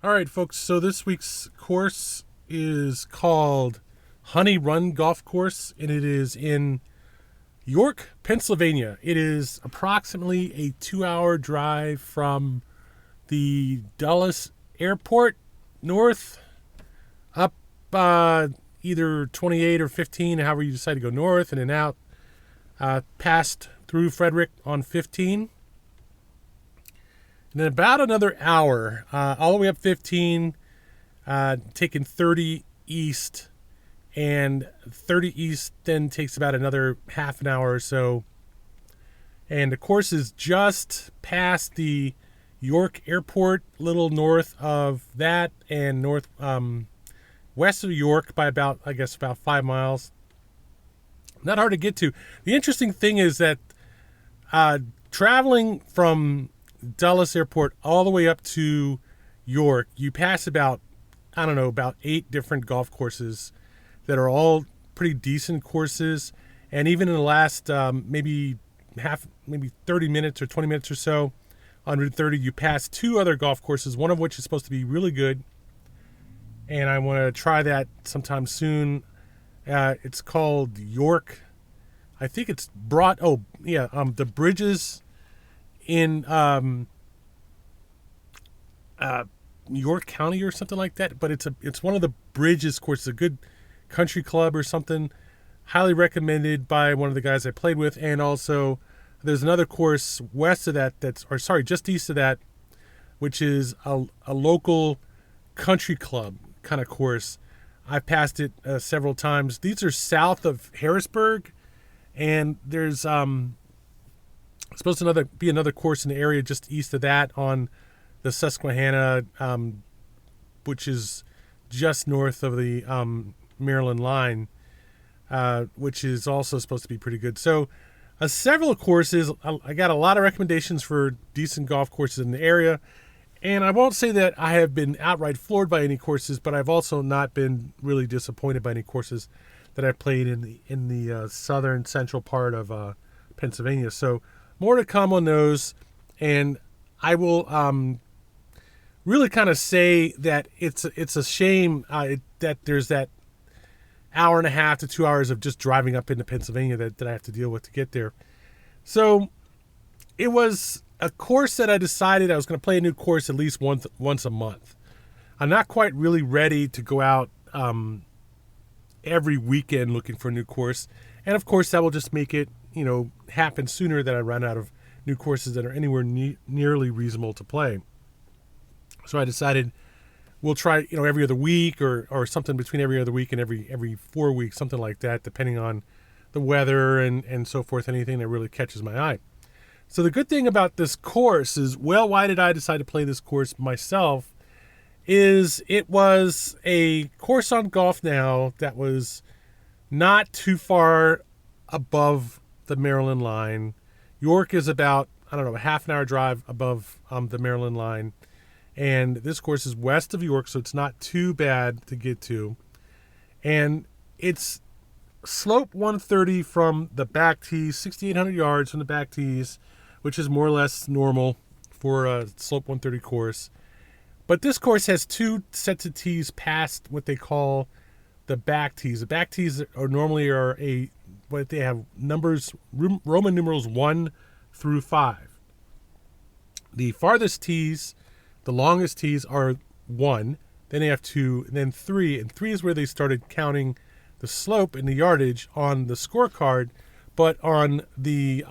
All right, folks. So this week's course is called Honey Run Golf Course, and it is in York, Pennsylvania. It is approximately a 2-hour drive from the Dulles Airport north up either 28 or 15, however you decide to go north, and then out past through Frederick on 15. And then about another hour, all the way up 15, taking 30 east. And 30 east then takes about another half an hour or so. And the course is just past the York Airport, a little north of that, and north west of York by about 5 miles. Not hard to get to. The interesting thing is that traveling from Dulles Airport all the way up to York, you pass about 8 different golf courses that are all pretty decent courses. And even in the last maybe 30 minutes or 20 minutes or so on Route 30, you pass 2 other golf courses, one of which is supposed to be really good. And I want to try that sometime soon. It's called York. I think it's the Bridges in York County or something like that. But it's one of the Bridges courses, a good country club or something. Highly recommended by one of the guys I played with. And also there's another course west of that just east of that, which is a local country club kind of course. I passed it several times. These are south of Harrisburg, and there's supposed to be another course in the area just east of that on the Susquehanna, which is just north of the Maryland line, which is also supposed to be pretty good. So several courses. I got a lot of recommendations for decent golf courses in the area. And I won't say that I have been outright floored by any courses, but I've also not been really disappointed by any courses that I played in the southern central part of Pennsylvania. So more to come on those, and I will really kind of say that it's a shame that there's that hour and a half to 2 hours of just driving up into Pennsylvania that I have to deal with to get there. So it was a course that I decided I was going to play a new course at least once a month. I'm not quite really ready to go out every weekend looking for a new course. And of course, that will just make it, happen sooner that I run out of new courses that are anywhere nearly reasonable to play. So I decided we'll try, every other week or something between every other week and every 4 weeks, something like that, depending on the weather and so forth, anything that really catches my eye. So the good thing about this course is, why did I decide to play this course myself? Is it was a course on Golf Now that was not too far above the Maryland line. York is about, a half an hour drive above the Maryland line. And this course is west of York, so it's not too bad to get to. And it's slope 130 from the back tees, 6,800 yards from the back tees, which is more or less normal for a slope 130 course. But this course has 2 sets of tees past what they call the back tees. The back tees they have numbers, Roman numerals 1 through 5. The farthest tees, the longest tees, are 1. Then they have 2, and then 3. And 3 is where they started counting the slope and the yardage on the scorecard, but on the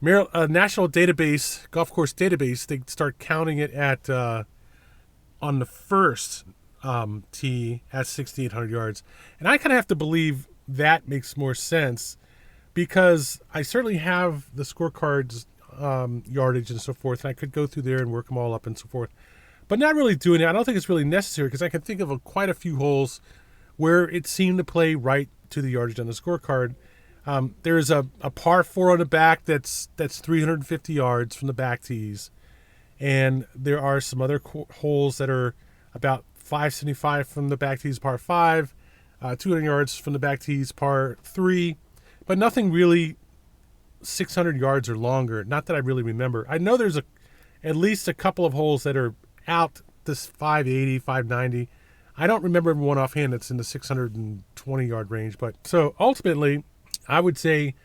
National Database, Golf Course Database, they start counting it at on the first tee at 6,800 yards. And I kind of have to believe that makes more sense, because I certainly have the scorecards yardage and so forth, and I could go through there and work them all up and so forth. But not really doing it. I don't think it's really necessary, because I can think of quite a few holes where it seemed to play right to the yardage on the scorecard. There's a par 4 on the back that's 350 yards from the back tees. And there are some other holes that are about 575 from the back tees, par 5, 200 yards from the back tees, par 3. But nothing really 600 yards or longer. Not that I really remember. I know there's at least a couple of holes that are out this 580, 590. I don't remember one offhand that's in the 620-yard range. But so ultimately, I would say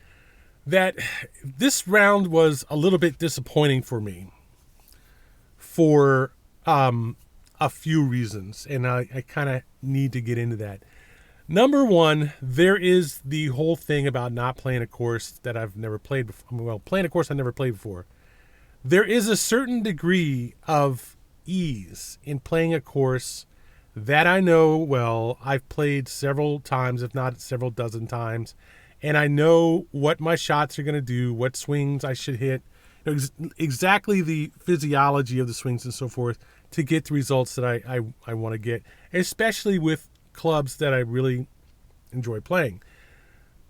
that this round was a little bit disappointing for me for a few reasons, and I kind of need to get into that. Number one, there is the whole thing about not playing a course that I've never played before. Well, playing a course I've never played before. There is a certain degree of ease in playing a course that I know well. I've played several times, if not several dozen times, and I know what my shots are going to do, what swings I should hit, exactly the physiology of the swings and so forth to get the results that I want to get, especially with clubs that I really enjoy playing.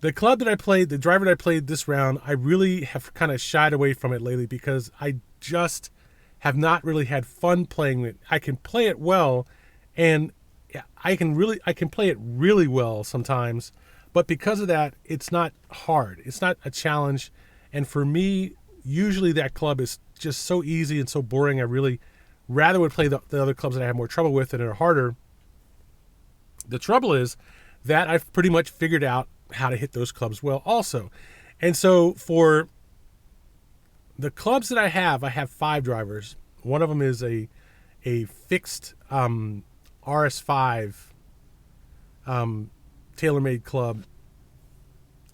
The club that I played, the driver that I played this round, I really have kind of shied away from it lately because I just have not really had fun playing it. I can play it well, and I can play it really well sometimes, but because of that, it's not hard. It's not a challenge, and for me, usually that club is just so easy and so boring. I really rather would play the other clubs that I have more trouble with and are harder. The trouble is that I've pretty much figured out how to hit those clubs well also. And so for the clubs that I have 5 drivers. One of them is a fixed RS5 TaylorMade club.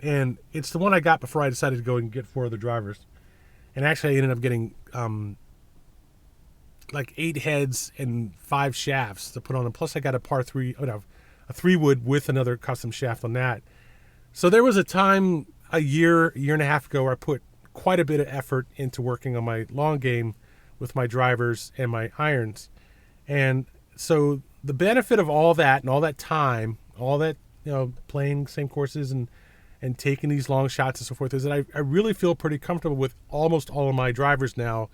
And it's the one I got before I decided to go and get 4 other drivers. And actually I ended up getting like 8 heads and 5 shafts to put on them. Plus I got a a 3-wood with another custom shaft on that. So there was a time a year and a half ago where I put quite a bit of effort into working on my long game with my drivers and my irons. And so the benefit of all that and all that time, all that, playing same courses and taking these long shots and so forth is that I really feel pretty comfortable with almost all of my drivers now,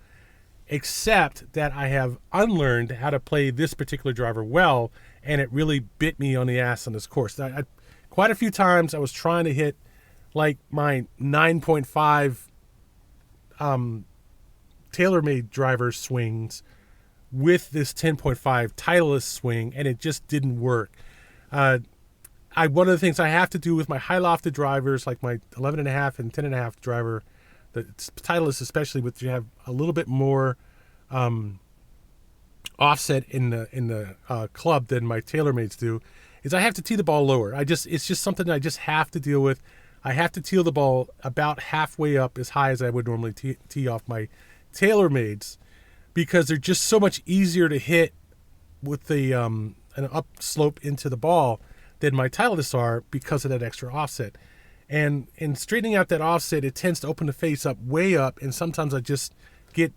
except that I have unlearned how to play this particular driver well, and it really bit me on the ass on this course. Quite a few times I was trying to hit like my 9.5 TaylorMade driver swings with this 10.5 Titleist swing, and it just didn't work. One of the things I have to do with my high lofted drivers, like my 11.5 and 10.5 driver, the Titleist especially, which you have a little bit more offset in the club than my TaylorMades do, is I have to tee the ball lower. It's just something I just have to deal with. I have to tee the ball about halfway up as high as I would normally tee off my TaylorMades, because they're just so much easier to hit with an up slope into the ball than my Titleists are because of that extra offset. And in straightening out that offset, it tends to open the face up way up, and sometimes I just get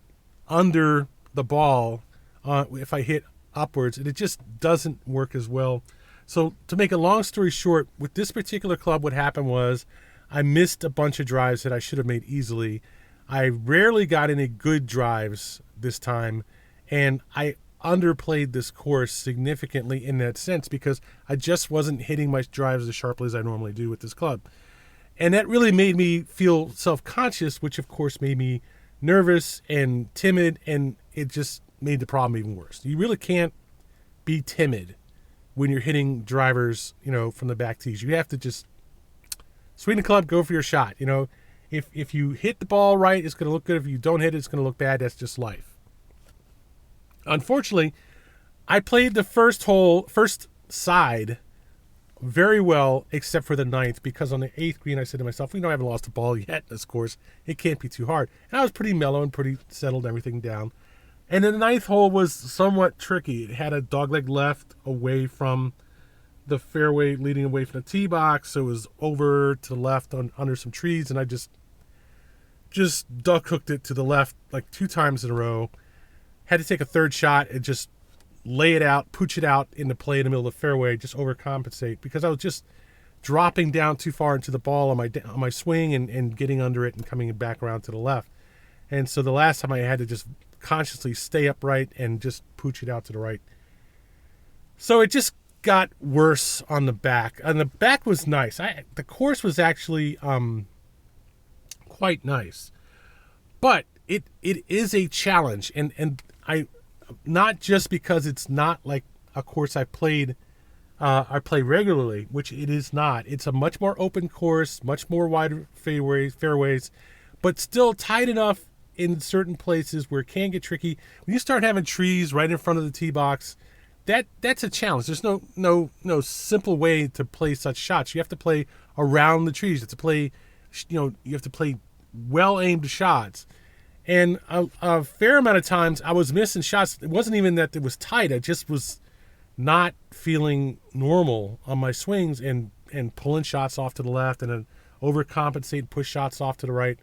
under the ball if I hit upwards, and it just doesn't work as well. So to make a long story short, with this particular club, what happened was I missed a bunch of drives that I should have made easily. I rarely got any good drives this time, and I underplayed this course significantly in that sense because I just wasn't hitting my drives as sharply as I normally do with this club. And that really made me feel self-conscious, which of course made me nervous and timid, and it just made the problem even worse. You really can't be timid when you're hitting drivers, from the back tees. You have to just swing the club, go for your shot. If you hit the ball right, it's going to look good. If you don't hit it, it's going to look bad. That's just life. Unfortunately, I played the first side very well, except for the 9th, because on the 8th green, I said to myself, I haven't lost a ball yet in this course. It can't be too hard. And I was pretty mellow and pretty settled everything down. And the 9th hole was somewhat tricky. It had a dogleg left away from the fairway, leading away from the tee box. So it was over to the left under some trees, and I just duck hooked it to the left like 2 times in a row. Had to take a third shot and just lay it out, pooch it out into play in the middle of the fairway, just overcompensate, because I was just dropping down too far into the ball on my swing and getting under it and coming back around to the left. And so the last time I had to just consciously stay upright and just pooch it out to the right. So it just got worse on the back. And the back was nice. The course was actually quite nice. But it is a challenge. And not just because it's not like a course I play regularly, which it is not. It's a much more open course, much more wide fairways, but still tight enough in certain places where it can get tricky. When you start having trees right in front of the tee box, that's a challenge. There's no simple way to play such shots. You have to play around the trees. You have to play, you have to play well aimed shots. And a fair amount of times I was missing shots. It wasn't even that it was tight. I just was not feeling normal on my swings and pulling shots off to the left and then overcompensate, push shots off to the right.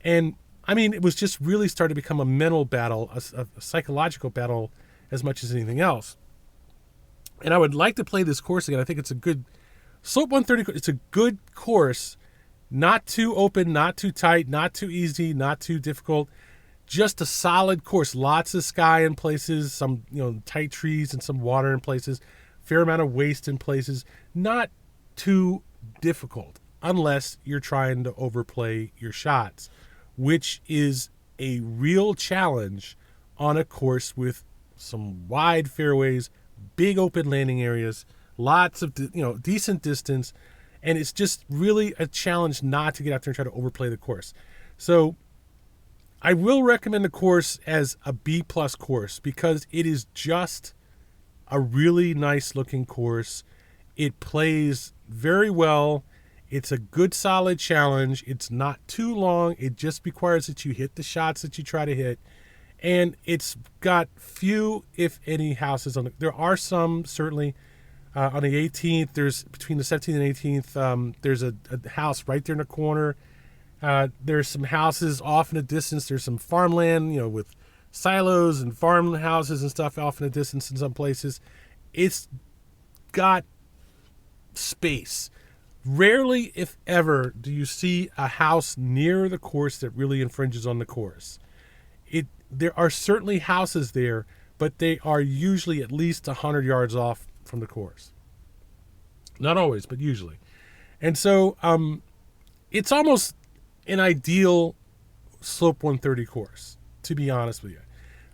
And I mean, it was just really started to become a mental battle, a psychological battle as much as anything else. And I would like to play this course again. I think it's a good Slope 130. It's a good course, not too open, not too tight, not too easy, not too difficult. Just a solid course. Lots of sky in places, some tight trees and some water in places, fair amount of waste in places. Not too difficult unless you're trying to overplay your shots, which is a real challenge on a course with some wide fairways, big open landing areas, lots of decent distance, and it's just really a challenge not to get out there and try to overplay the course. So I will recommend the course as a B+ course because it is just a really nice looking course. It plays very well. It's a good solid challenge. It's not too long. It just requires that you hit the shots that you try to hit. And it's got few, if any, houses on it. There are some, certainly. On the 18th, there's between the 17th and 18th, there's a house right there in the corner. There's some houses off in the distance. There's some farmland, with silos and farmhouses and stuff off in the distance in some places. It's got space. Rarely, if ever, do you see a house near the course that really infringes on the course. There are certainly houses there, but they are usually at least 100 yards off from the course. Not always, but usually. And so it's almost an ideal Slope 130 course, to be honest with you.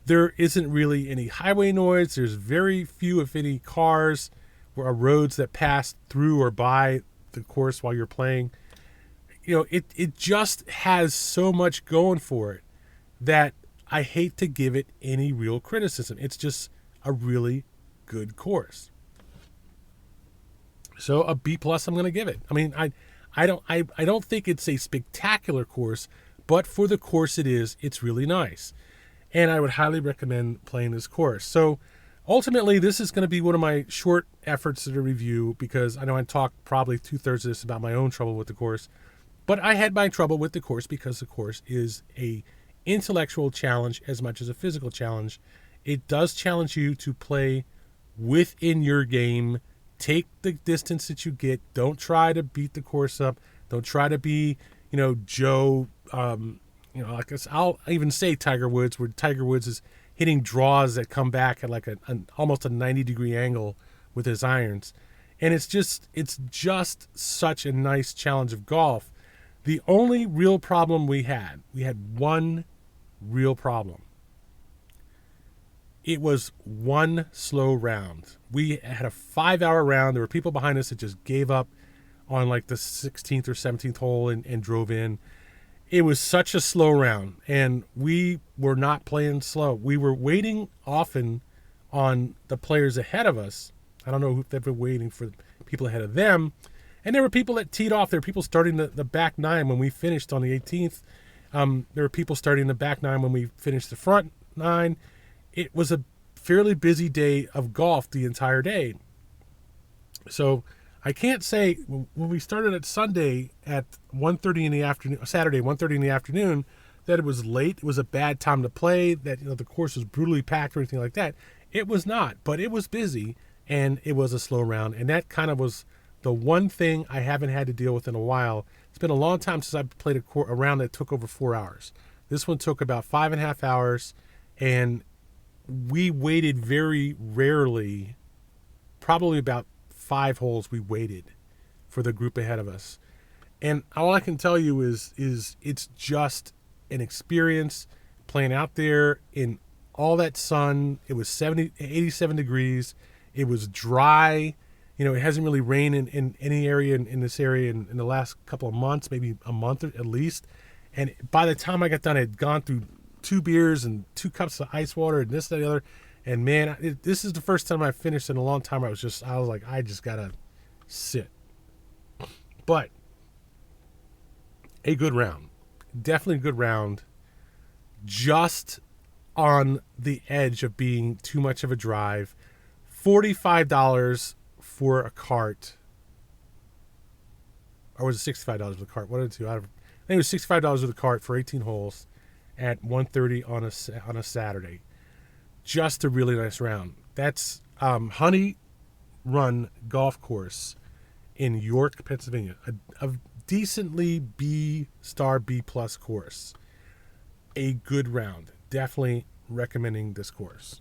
There isn't really any highway noise. There's very few, if any, cars or roads that pass through or by the course while you're playing. It just has so much going for it that I hate to give it any real criticism. It's just a really good course. So a B+ I'm going to give it. I mean, I don't think it's a spectacular course, but for the course it is, it's really nice. And I would highly recommend playing this course. So ultimately, this is going to be one of my short efforts to review because I know I talked probably 2/3 of this about my own trouble with the course. But I had my trouble with the course because the course is a intellectual challenge as much as a physical challenge. It does challenge you to play within your game. Take the distance that you get. Don't try to beat the course up. Don't try to be, Joe. I guess I'll even say Tiger Woods, where Tiger Woods is hitting draws that come back at like almost a 90-degree angle with his irons, and it's just such a nice challenge of golf. The only real problem we had one real problem. It was one slow round. We had a 5-hour round. There were people behind us that just gave up on like the 16th or 17th hole and drove in. It was such a slow round, and we were not playing slow. We were waiting often on the players ahead of us. I don't know if they've been waiting for people ahead of them. And there were people that teed off. There were people starting the back nine when we finished on the 18th. There were people starting the back nine when we finished the front nine. It was a fairly busy day of golf the entire day. So I can't say when we started at Sunday at 1:30 in the afternoon, Saturday 1:30 in the afternoon, that it was late. It was a bad time to play. That the course was brutally packed or anything like that. It was not, but it was busy and it was a slow round, and that kind of was the one thing I haven't had to deal with in a while. It's been a long time since I've played a round that took over 4 hours. This one took about 5.5 hours, and we waited very rarely, probably about 5 holes we waited for the group ahead of us. And all I can tell you is it's just an experience playing out there in all that sun. It was 87 degrees. It was dry. It hasn't really rained in any area in this area in the last couple of months, maybe a month at least. And by the time I got done, I had gone through 2 beers and 2 cups of ice water and this and the other. And man, this is the first time I finished in a long time. I was like, I just gotta sit. But a good round, definitely a good round. Just on the edge of being too much of a drive. $45 for a cart, or was it $65 for the cart? One of the two. I think it was $65 for the cart for 18 holes at 1:30 on a Saturday. Just a really nice round. That's Honey Run Golf Course in York, Pennsylvania. A decently B+ course. A good round. Definitely recommending this course.